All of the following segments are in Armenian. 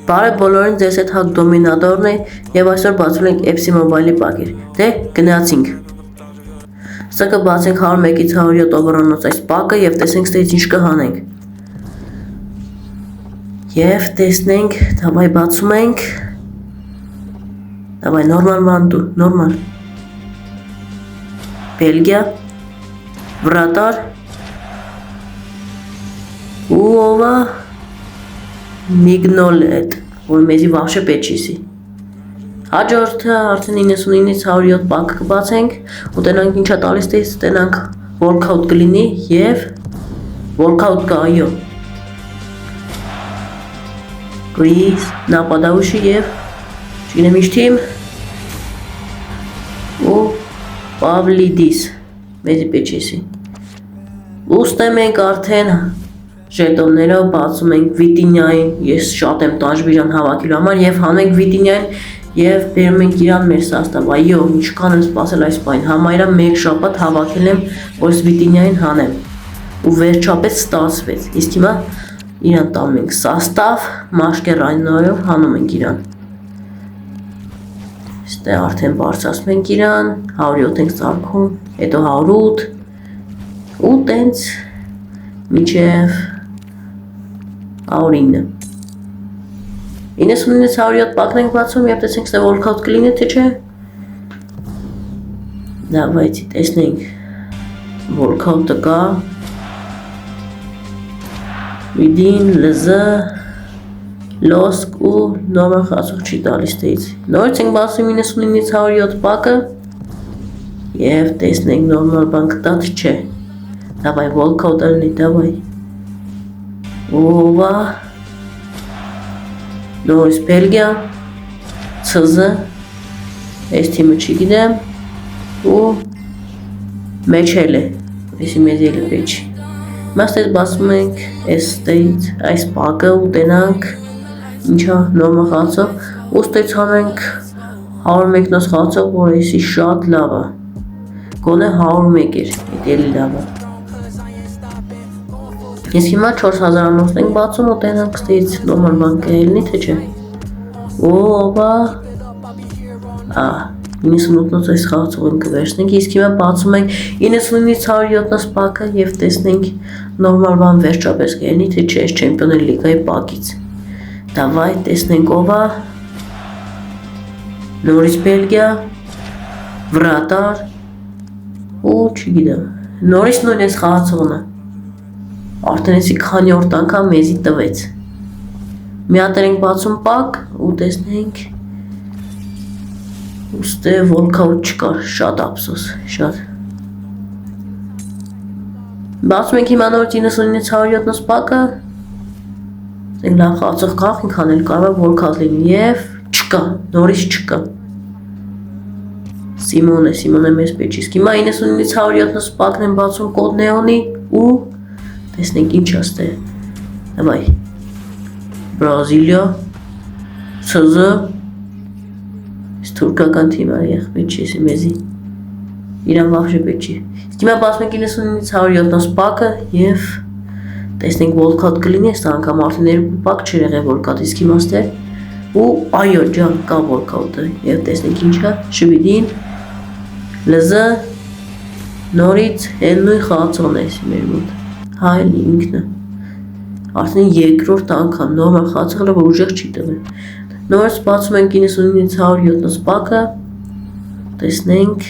Բարև բոլորին, ձեզ հետ Հակ Դոմինատորն է եւ այսօր բացում ենք Epsi Mobile-ի պակեր։ Դե գնացինք։ Սա կբացենք 101-ից 107 օվրանոց այս պակը եւ տեսնենք թե ինչ կհանենք։ Եվ տեսնենք, давай բացում ենք։ Давай նորմալ մանդու, նորմալ։ Բելգիա, Վրատար, Ուովա, Միգնոլետ, որ մեզի վաղշե պեչիսի։ Հաջորդը արդեն 99-ից 107 պակ կբացենք, ու տենանք ինչա տալիս տես, տենանք workout կլինի և workout կա, այո։ Greece, նապադավուշի և չգնեմ ինչ թիմ, ու Պավլիդիս, մեզի պեչիսի։ Ուստեմ ենք արդեն ժետոններով բացում ենք Վիտինյային, ես շատ եմ տանջվիրան հավաքելու համար և հանենք Վիտինյային և բերում ենք իրան մեր սաստավ, այո, ինչքան եմ սպասել այս պայն, համայրա մեկ շապատ հավաքել եմ, որ Վիտինյային հանեմ, ու վերջապես ստացվեց, իսկ հիմա իրան տանում ենք սաստավ, մաշկերայնով հանում ենք իրան, ստե արդեն բարձրացում ենք իրան, 107 ենք ծարքում, հետո 108, ու տենց մինչև 109 99-ից 107 պակն ենք բացում և տեսենք ստե workout կլինի թե չէ Դավայցի տեսնենք workout-ը կա Վիդին, լզը, լոսկ ու նորմալ խացող չի տալիս տեից նորից ենք բացում 99-ից 107 պակը և տեսնենք նորմալ բան կտա թե չէ Դավայ workout-ը լինի, դավայ Ուովա, նորից Բելգիա, Ցզը, այս թիմը չգիտեմ, ու մեջել է, եսի մեզ ել է պեչի։ Մաստետ բացում ենք այս պակը ու տենանք, ինչա նորմա խացով, ու ստեից հանենք 101-նոց խացով, որ եսի շատ լավ է, գոնե 101 էր, էդ էլի լավ է։ Ես հիմա 4000-անոց ենք բացում ու տենանք ստեից նորմալ բան կհելնի թե չէ։ Ոբա, 98-նոց այս խաղացող ենք կվերցնենք, իսկ հիմա բացում ենք 99-ից 107-նոց պակը և տեսնենք նորմալ բան վերջապես կհելնի թե չէ այս չեմպիոներ լիգայի պակից։ Դավայ տեսնենք ով է, նորից Բելգիա, Վրատար, ու չգիտեմ, նորից նույն այս խաղացողն է։ Արդեն եսի քանի օրտ անգամ մեզի տվեց։ Մի հատ ենք բացում պակ ու տեսնենք ուստե workout չկար, շատ ափսոս, շատ։ Բացում ենք հիմա նորից 99-ից 107-նոց պակը լավ խաղացող կաղ ենք անել, կարող է workout լինի և չկա, նորից չկա։ Սիմոն է մեզ պեչիսկ։ Հիմա 99-ից 107-նոց պակն են բացում կոդ նեոնի ու տեսնենք ինչ աստե, դավայ, Բրազիլիա, Ցզը, ես թուրկական թիմ է եղ պեչի եսի մեզի, իրան վաղշե պեչի, իսկ հիմա բացում ենք 99-ից 107-նոց պակը և տեսնենք workout կլինի, ես անգամ արդեն երկու պակ չեր եղել workout, իսկ հիմա ստե, ու այո ջան կա workout-ը և տեսնենք ինչա, շվիդին, լզը, նորից հեննույն խաղացողն է եսի մեր մոտ Հայլ ինքնը, արդեն երկրորդ անգամ նորմալ խացողը, որ ուժեղ չի տվել։ Նորից բացում ենք 99-ից 107-նոց պակը, տեսնենք,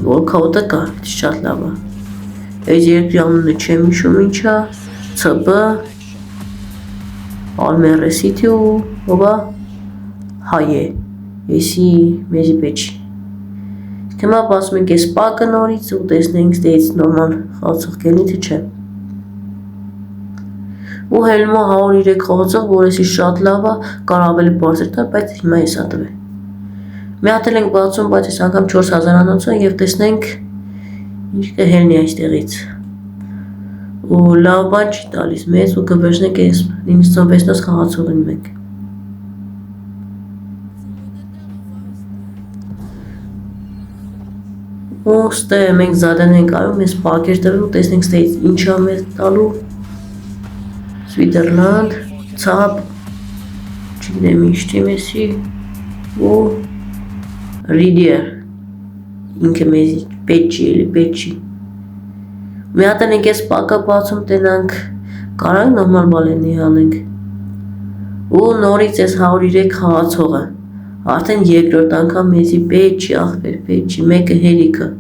workout-ը կա, շատ լավ է։ Այս երկրի անունը չեմ հիշում ինչա, ՑԲ, Palmere City ու ով է, հայ է, եսի մեզի պեչի։ Հիմա բացում ենք այս պակը նորից ու տեսնենք ստեից նորմալ խաղացող կելնի թե չէ։ Ու հելմո 103 խաղացող, որ եսի շատ լավ է, կար ավելի բարձր տար, բայց հիմա ես ատվել։ Մի հատ ենք բացում, բայց ես անգամ 4000-անոցը և տեսնենք ինչ կհելնի այստեղից։ Ու լավ բան չի տալիս մեզ ու կվերցնենք այս 96-նոց խաղացողին մեկ։ Ու ստե մենք զադեն ենք արում, ես պակեր տվել ու տեսնենք ստեից ինչա մեզ տալու Սվիդերլանդ, Ցապ, չգիտեմ ինչ թիմ էսի ու Ridier ինքը մեզ պետք չի էլի պետք չի մի հատ ենք էս պակը բացում տենանք կարանք նորմալ բալենի հանենք ու նորից էս 103 խաղացողը արդեն երկրորդ անգամ մեզի պետք չի ախպեր պետք չի մեկը հերիքը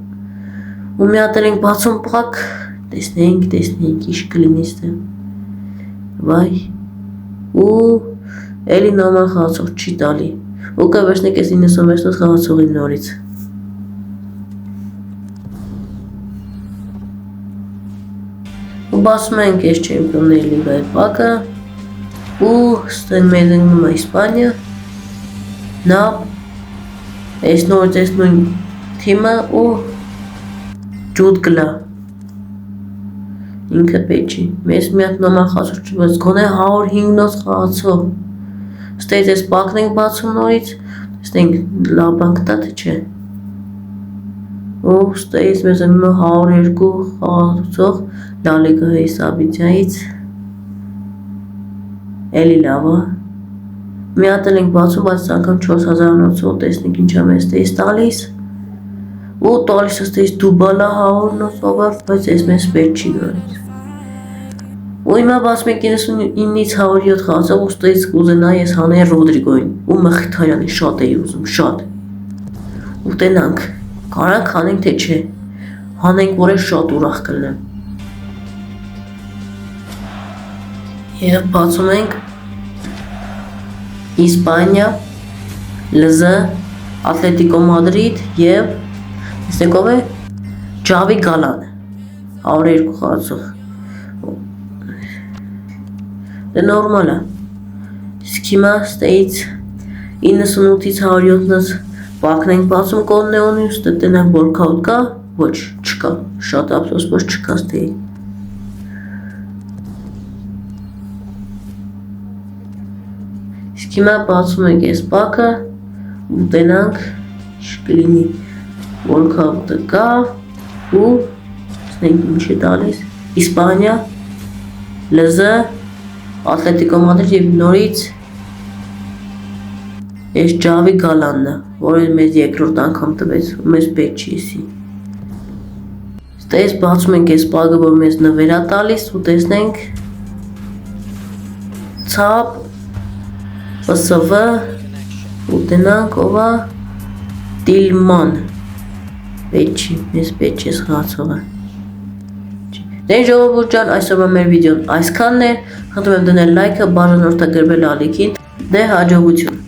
ու մի հատ ենք բացում պակ տեսնենք ինչ կլինի ստե վայ ու էլի նորմալ խաղացող չի տալի ու կվերցնենք էս 96 խաղացողին նորից ու բացում ենք էս չեմպիոնների լիգայի պակը ու ստեն մեզ ընկնում է Իսպանիա նա էս նորից էս նույն թիմը ու ջուդ գլա ինքը պետք չի մեզ մի հատ նորմալ խաղացող չի բայց գոնե 105 խաղացող ստեյց էս պակն ենք բացում նորից տեսնենք լավ բան կտա թե չէ ու ստեյց մեզ ընկնում է 102 խաղացող Լա Լիգայի Սաբիթիայից էլի լավ է մի հատ ենք բացում բայց անգամ 4000 տեսնենք ինչա մեզ ստեյց տալիս ու տալիս ստեյց դուբալա 100 բայց էս մեզ պետք չի նորից ու հիմա բացում ենք 99-ից 107 խաղացող ու ստեյց կուզենայի ես հանեի Ռոդրիգոյին ու Մխիթարյանին շատ էի ուզում շատ ու տենանք կարանք հանենք թե չէ հանենք որ ես շատ ուրախ կլնեմ և բացում ենք Իսպանիա ԼԶ Ատլետիկո Մադրիդ և տեսնենք ով է Ջավի Գալան 102 խաղացող դե նորմալ է իսկ հիմա ստեյց 98-ից 107-ից պակն ենք բացում կոդ նեոնի ու տնենք որքաուտ կա ոչ չկա շատ ափսոս որ չկա ստեյ իսկ հիմա բացում ենք այս պակը ու տնենք կլինի որքաուտը կա ու տեսնենք ինչ է տալիս Իսպանիա ԼԶ Ատլետիկո Մադրիդ և նորից ես Ջավի Գալանն է, որը մեզ երկրորդ անգամ տվեց, ու մեզ պետք չի էսի։ Ստեյս բացում ենք այս պակը, որ մեզ նվեր է տալիս ու տեսնենք ցապ ՊՍՎ ու տնանք ով է Տիլման պետք չի, մեզ պետք չի խաղացողը Դե ժողովուրդ ջան, այսօրվա մեր վիդեոն այսքանն է, խնդրում եմ դնել լայքը, բաժանորդագրվել ալիքին, դե հաջողություն